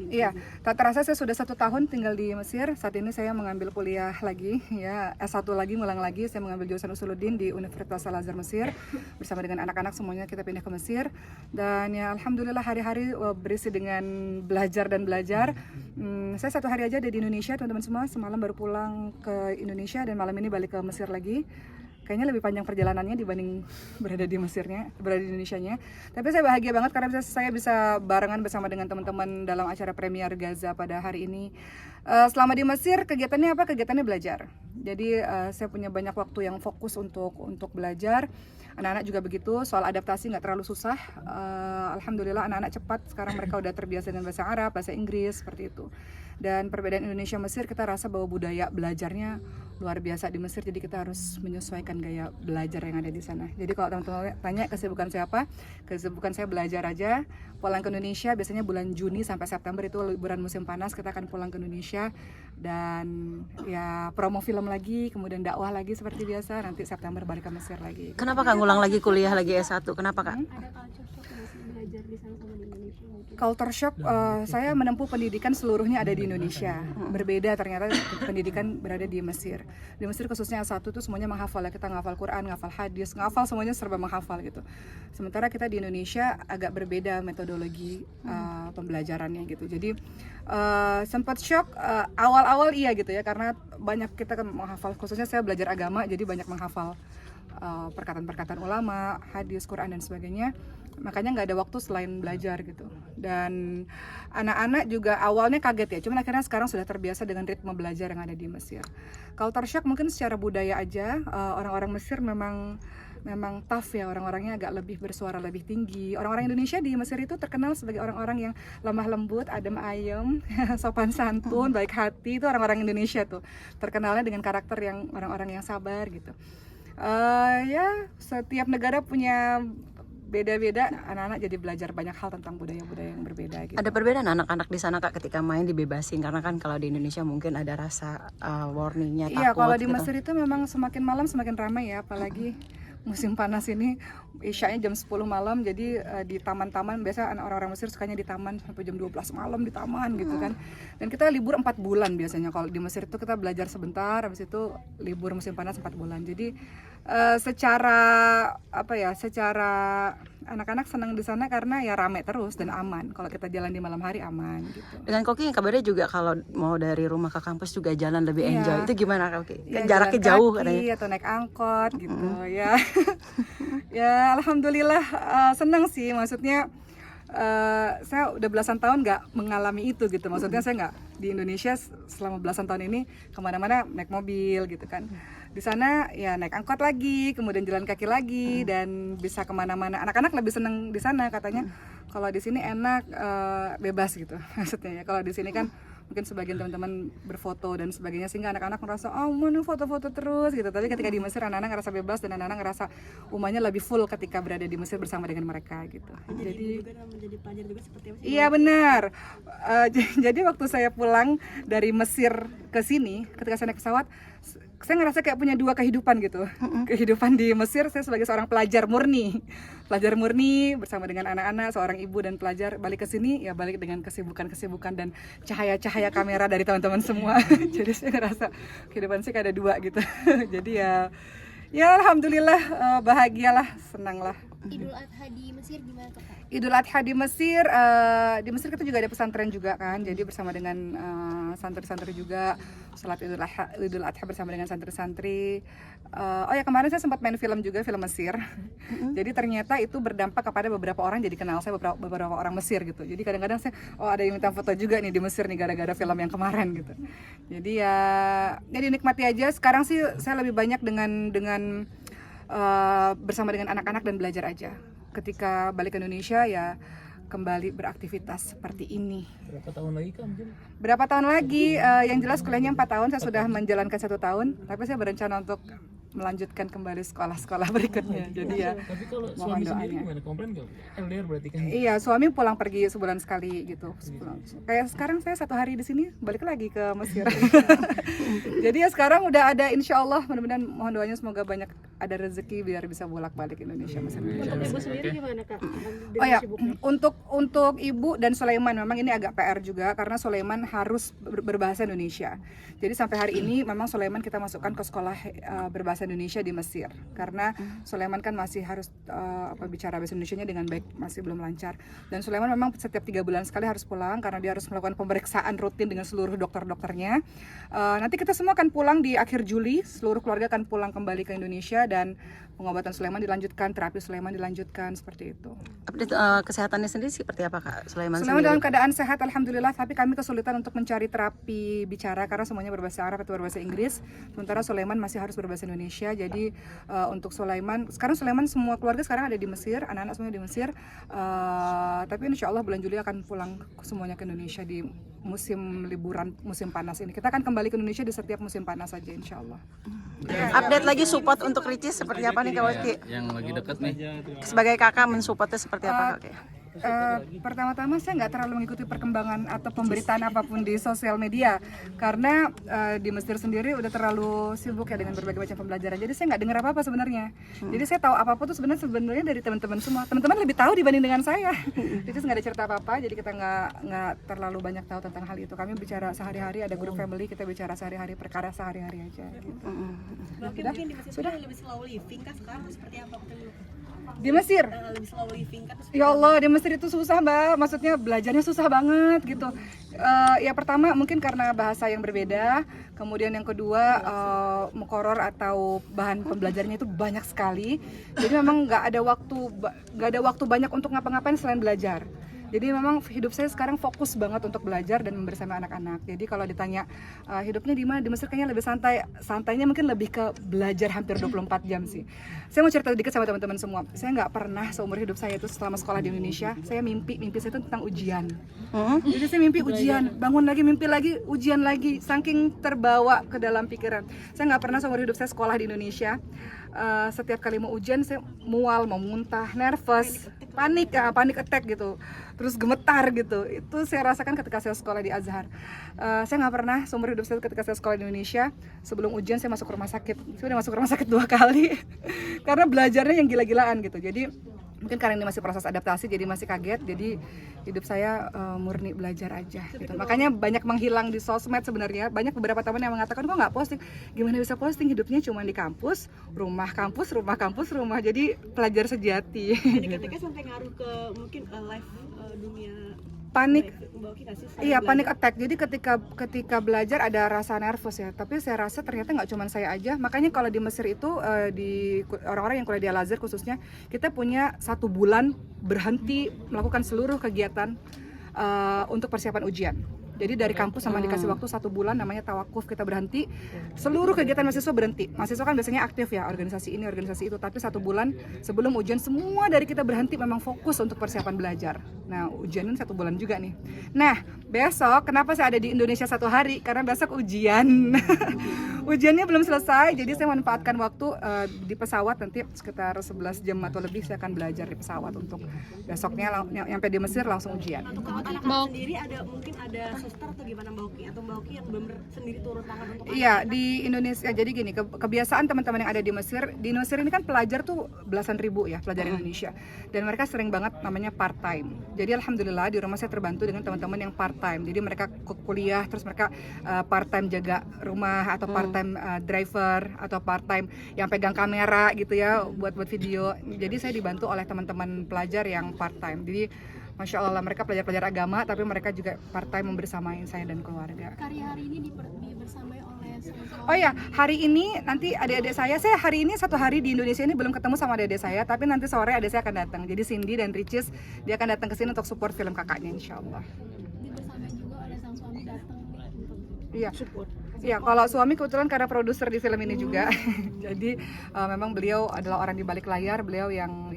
Iya, tak terasa saya sudah 1 tahun tinggal di Mesir. Saat ini saya mengambil kuliah lagi, ya S1 lagi, ngulang lagi. Saya mengambil jurusan Usuluddin di Universitas Al-Azhar Mesir. Bersama dengan anak-anak semuanya kita pindah ke Mesir. Dan ya alhamdulillah hari-hari berisi dengan belajar dan belajar. Saya 1 hari aja ada di Indonesia, teman-teman semua. Semalam baru pulang ke Indonesia dan malam ini balik ke Mesir lagi. Kayaknya lebih panjang perjalanannya dibanding berada di Indonesianya. Tapi saya bahagia banget karena saya bisa barengan bersama dengan teman-teman dalam acara Premier Gaza pada hari ini. Selama di Mesir kegiatannya apa? Kegiatannya belajar. Jadi saya punya banyak waktu yang fokus untuk belajar. Anak-anak juga begitu. Soal adaptasi nggak terlalu susah. Alhamdulillah anak-anak cepat. Sekarang mereka udah terbiasa dengan bahasa Arab, bahasa Inggris seperti itu. Dan perbedaan Indonesia Mesir, kita rasa bahwa budaya belajarnya luar biasa di Mesir, jadi kita harus menyesuaikan gaya belajar yang ada di sana. Jadi kalau teman-teman tanya kesibukan saya apa, kesibukan saya belajar aja. Pulang ke Indonesia biasanya bulan Juni sampai September itu liburan musim panas, kita akan pulang ke Indonesia dan ya promo film lagi, kemudian dakwah lagi seperti biasa. Nanti September balik ke Mesir lagi. Kenapa Kak ngulang lagi kuliah lagi S1? Kenapa Kak? Ada culture shock nggak sih belajar di sana sama di Indonesia mungkin? Culture shock, saya menempuh pendidikan seluruhnya ada di Indonesia. Berbeda ternyata pendidikan berada di Mesir. Di Mesir khususnya S1 itu semuanya menghafal ya, kita ngafal Quran, ngafal hadis, ngafal semuanya serba menghafal gitu. Sementara kita di Indonesia agak berbeda metodologi pembelajarannya gitu. Jadi sempat shock awal-awal iya gitu ya, karena banyak kita kan menghafal, khususnya saya belajar agama jadi banyak menghafal perkataan-perkataan ulama, hadis, Quran dan sebagainya. Makanya nggak ada waktu selain belajar gitu. Dan anak-anak juga awalnya kaget ya, cuman akhirnya sekarang sudah terbiasa dengan ritme belajar yang ada di Mesir. Culture shock mungkin secara budaya aja, orang-orang Mesir memang tough ya, orang-orangnya agak lebih bersuara lebih tinggi. Orang-orang Indonesia di Mesir itu terkenal sebagai orang-orang yang lemah lembut, adem ayem, sopan santun, baik hati. Itu orang-orang Indonesia tuh terkenalnya dengan karakter yang orang-orang yang sabar gitu. Ya setiap negara punya beda-beda, anak-anak jadi belajar banyak hal tentang budaya-budaya yang berbeda gitu. Ada perbedaan anak-anak di sana Kak ketika main dibebasin, karena kan kalau di Indonesia mungkin ada rasa warningnya, takut. Iya, kalau di gitu. Mesir itu memang semakin malam semakin ramai ya, apalagi musim panas ini, isyanya jam 10 malam, jadi di taman-taman, biasa orang-orang Mesir sukanya di taman sampai jam 12 malam di taman gitu kan. Dan kita libur 4 bulan biasanya, kalau di Mesir itu kita belajar sebentar, habis itu libur musim panas 4 bulan. Jadi secara anak-anak senang di sana karena ya rame terus dan aman. Kalau kita jalan di malam hari aman gitu. Dengan Koki kabarnya juga kalau mau dari rumah ke kampus juga jalan lebih Iya. enjoy. Itu gimana Koki? Ya, Kan jaraknya jalan jauh kaki, katanya. atau naik angkot gitu ya. Ya alhamdulillah senang sih, maksudnya saya udah belasan tahun nggak mengalami itu gitu. Maksudnya saya nggak di Indonesia selama belasan tahun ini kemana-mana naik mobil gitu kan. Di sana ya naik angkot lagi, kemudian jalan kaki lagi dan bisa kemana-mana. Anak-anak lebih seneng di sana katanya. Kalau di sini enak, bebas gitu maksudnya ya. Kalau di sini kan mungkin sebagian teman-teman berfoto dan sebagainya, sehingga anak-anak merasa mau foto-foto terus gitu. Tapi ketika di Mesir anak-anak ngerasa bebas dan anak-anak ngerasa rumahnya lebih full ketika berada di Mesir bersama dengan mereka gitu. Jadi juga menjadi pelajar juga seperti apa sih? iya benar. Jadi waktu saya pulang dari Mesir ke sini, ketika saya naik pesawat, saya ngerasa kayak punya 2 kehidupan gitu. Kehidupan di Mesir, saya sebagai seorang pelajar murni bersama dengan anak-anak, seorang ibu dan pelajar. Balik ke sini ya balik dengan kesibukan dan cahaya-cahaya kamera dari teman-teman semua. Jadi saya ngerasa kehidupan saya kayak ada 2 gitu. Jadi ya alhamdulillah, bahagialah, senanglah. Idul Adha di Mesir gimana tuh Kak? Idul Adha di Mesir, kita juga ada pesantren juga kan, jadi bersama dengan santri-santri juga salat Idul Adha bersama dengan santri-santri. Oh ya, kemarin saya sempat main film juga, film Mesir. Jadi ternyata itu berdampak kepada beberapa orang, jadi kenal saya beberapa orang Mesir gitu. Jadi kadang-kadang saya ada yang minta foto juga nih di Mesir nih gara-gara film yang kemarin gitu. Jadi ya dinikmati aja. Sekarang sih saya lebih banyak dengan bersama dengan anak-anak dan belajar aja. Ketika balik ke Indonesia ya kembali beraktivitas seperti ini. Berapa tahun lagi kan? Berapa tahun lagi? Yang jelas kuliahnya 4 tahun, saya sudah menjalankan 1 tahun. Tapi saya berencana untuk melanjutkan kembali sekolah-sekolah berikutnya. Jadi ya Tapi kalau mohon suami sendiri doanya. gimana? Komplain nggak? LDR berarti kan? Iya, suami pulang pergi sebulan sekali gitu. Kayak sekarang saya 1 hari di sini, balik lagi ke Mesir. Jadi ya sekarang udah ada, insya Allah, mudah-mudahan mohon doanya semoga banyak ada rezeki biar bisa bolak-balik Indonesia Mesir. Untuk ibu sendiri gimana kak? Oh ya, untuk Ibu dan Sulaiman memang ini agak PR juga karena Sulaiman harus berbahasa Indonesia. Jadi sampai hari ini memang Sulaiman kita masukkan ke sekolah berbahasa Indonesia di Mesir karena Sulaiman kan masih harus bicara bahasa Indonesianya dengan baik, masih belum lancar. Dan Sulaiman memang setiap 3 bulan sekali harus pulang karena dia harus melakukan pemeriksaan rutin dengan seluruh dokter-dokternya. Nanti kita semua akan pulang di akhir Juli, seluruh keluarga akan pulang kembali ke Indonesia dan pengobatan Sulaiman dilanjutkan, terapi Sulaiman dilanjutkan seperti itu. Update kesehatannya sendiri seperti apa Kak Sulaiman Sulaiman dalam sendiri? keadaan sehat alhamdulillah, tapi kami kesulitan untuk mencari terapi bicara karena semuanya berbahasa Arab atau berbahasa Inggris. Sementara Sulaiman masih harus berbahasa Indonesia. Jadi untuk Sulaiman, sekarang Sulaiman semua keluarga sekarang ada di Mesir, anak-anak semuanya di Mesir. Tapi insya Allah bulan Juli akan pulang semuanya ke Indonesia di musim liburan, musim panas ini. Kita akan kembali ke Indonesia di setiap musim panas saja insya Allah. Update lagi support untuk Ricis seperti apa nih Kak Waki? Yang lagi deket nih. Sebagai kakak mensupportnya seperti apa Kak? Pertama-tama saya nggak terlalu mengikuti perkembangan atau pemberitaan apapun di sosial media karena di Mesir sendiri udah terlalu sibuk ya dengan berbagai macam pembelajaran, jadi saya nggak dengar apa-apa sebenarnya. Jadi saya tahu apa-apa tuh sebenarnya dari teman-teman semua. Teman-teman lebih tahu dibanding dengan saya. Jadi nggak ada cerita apa-apa, jadi kita nggak terlalu banyak tahu tentang hal itu. Kami bicara sehari-hari, ada grup family, kita bicara sehari-hari, perkara sehari-hari aja gitu. Mungkin di Mesir sudah lebih slow living kan sekarang seperti apa? Di Mesir Lebih slow living kan? ya Allah, di Mesir itu susah Mbak, maksudnya belajarnya susah banget gitu. Ya pertama mungkin karena bahasa yang berbeda, kemudian yang kedua mukoror atau bahan pembelajarnya itu banyak sekali. Jadi memang nggak ada waktu banyak untuk ngapa-ngapain selain belajar. Jadi memang hidup saya sekarang fokus banget untuk belajar dan bersama anak-anak. Jadi kalau ditanya hidupnya di mana, di Mesir kayaknya lebih santai. Santainya mungkin lebih ke belajar hampir 24 jam sih. Saya mau cerita sedikit sama teman-teman semua. Saya nggak pernah seumur hidup saya itu selama sekolah di Indonesia, saya mimpi saya itu tentang ujian. Jadi saya mimpi ujian, bangun lagi mimpi lagi, ujian lagi, saking terbawa ke dalam pikiran. Saya nggak pernah seumur hidup saya sekolah di Indonesia. Setiap kali mau ujian saya mual, mau muntah, nervous, panik attack gitu, terus gemetar gitu. Itu saya rasakan ketika saya sekolah di Azhar. Saya nggak pernah seumur hidup saya ketika saya sekolah di Indonesia sebelum ujian saya masuk rumah sakit. Saya udah masuk rumah sakit 2 kali karena belajarnya yang gila-gilaan gitu. Jadi mungkin karena ini masih proses adaptasi jadi masih kaget, jadi hidup saya murni belajar aja gitu. Makanya banyak menghilang di sosmed sebenarnya. Banyak beberapa teman yang mengatakan kok nggak posting, gimana bisa posting, hidupnya cuma di kampus, rumah, rumah. Jadi pelajar sejati. Ketika sampai ngaruh ke mungkin live dunia Panik. Iya, Panik attack. Jadi ketika belajar ada rasa nervous ya. Tapi saya rasa ternyata nggak cuma saya aja. Makanya kalau di Mesir itu di orang-orang yang kuliah di Al-Azhar khususnya, kita punya 1 bulan berhenti melakukan seluruh kegiatan untuk persiapan ujian. Jadi dari kampus sama dikasih waktu 1 bulan namanya tawakuf, kita berhenti. Seluruh kegiatan mahasiswa berhenti. Mahasiswa kan biasanya aktif ya, organisasi ini, organisasi itu. Tapi 1 bulan sebelum ujian semua dari kita berhenti memang fokus untuk persiapan belajar. Nah ujian ini 1 bulan juga nih. Nah besok kenapa saya ada di Indonesia 1 hari? Karena besok ujian. Ujiannya belum selesai, jadi saya manfaatkan waktu di pesawat nanti sekitar 11 jam atau lebih saya akan belajar di pesawat untuk besoknya nyampe di Mesir langsung ujian. Untuk anak-anak sendiri mungkin ada suster atau gimana Mbak Oki? Atau Mbak Oki yang benar sendiri turun tangan untuk Iya, di Indonesia jadi gini, kebiasaan teman-teman yang ada di Mesir ini kan pelajar tuh belasan ribu ya, pelajar Indonesia. Dan mereka sering banget namanya part time. Jadi alhamdulillah di rumah saya terbantu dengan teman-teman yang part time. Jadi mereka kuliah terus mereka part time jaga rumah atau part time driver atau part time yang pegang kamera gitu ya buat video. Jadi saya dibantu oleh teman-teman pelajar yang part time. Jadi Masya Allah mereka pelajar-pelajar agama tapi mereka juga part time membersamai saya dan keluarga. Karya hari ini dibersamai oleh Oh ya, hari ini nanti adik-adik saya hari ini 1 hari di Indonesia ini belum ketemu sama adik-adik saya, tapi nanti sore adik saya akan datang. Jadi Cindy dan Ricis dia akan datang ke sini untuk support film kakaknya insya Allah. dibersamai juga oleh sang suami datang untuk Iya. support. Iya, kalau suami kebetulan karena produser di film ini juga. Jadi memang beliau adalah orang di balik layar, beliau yang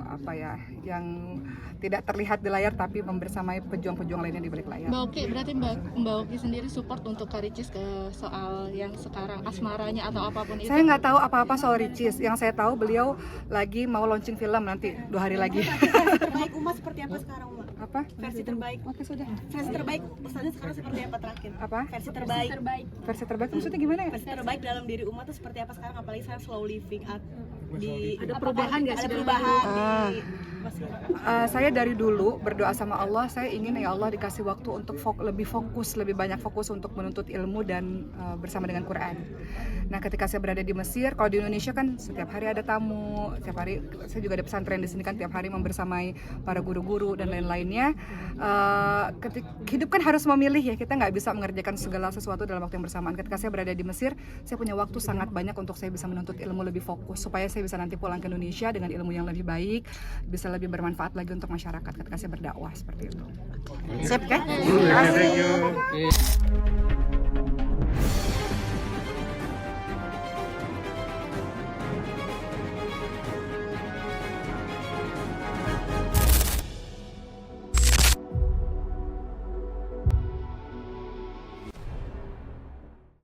apa ya, yang tidak terlihat di layar tapi membersamai pejuang-pejuang lainnya di balik layar. Mbak Oki, berarti Mbak Oki sendiri support untuk Kak Ricis ke soal yang sekarang asmaranya atau apapun itu? Saya nggak tahu apa-apa soal Ricis. Yang saya tahu beliau lagi mau launching film nanti 2 hari lagi. Versi terbaik Uma seperti apa sekarang, Uma? Apa? Versi terbaik. Oke sudah. Versi terbaik Ustaznya sekarang seperti apa terakhir? Apa? Versi terbaik. Versi terbaik maksudnya gimana ya? Versi terbaik dalam diri Uma tuh seperti apa sekarang, apalagi sekarang slow living Ada perubahan nggak sih? Ada perubahan di Mesir. Saya dari dulu berdoa sama Allah, saya ingin ya Allah dikasih waktu untuk lebih fokus, lebih banyak fokus untuk menuntut ilmu dan bersama dengan Quran. Nah, ketika saya berada di Mesir, kalau di Indonesia kan setiap hari ada tamu, setiap hari saya juga ada pesantren di sini kan tiap hari membersamai para guru-guru dan lain-lainnya. Hidup kan harus memilih ya, kita nggak bisa mengerjakan segala sesuatu dalam waktu yang bersamaan. Ketika saya berada di Mesir, saya punya waktu sangat banyak untuk saya bisa menuntut ilmu lebih fokus supaya saya bisa nanti pulang ke Indonesia dengan ilmu yang lebih baik, bisa lebih bermanfaat lagi untuk masyarakat ketika saya berdakwah seperti itu. Sip kan? Thank you.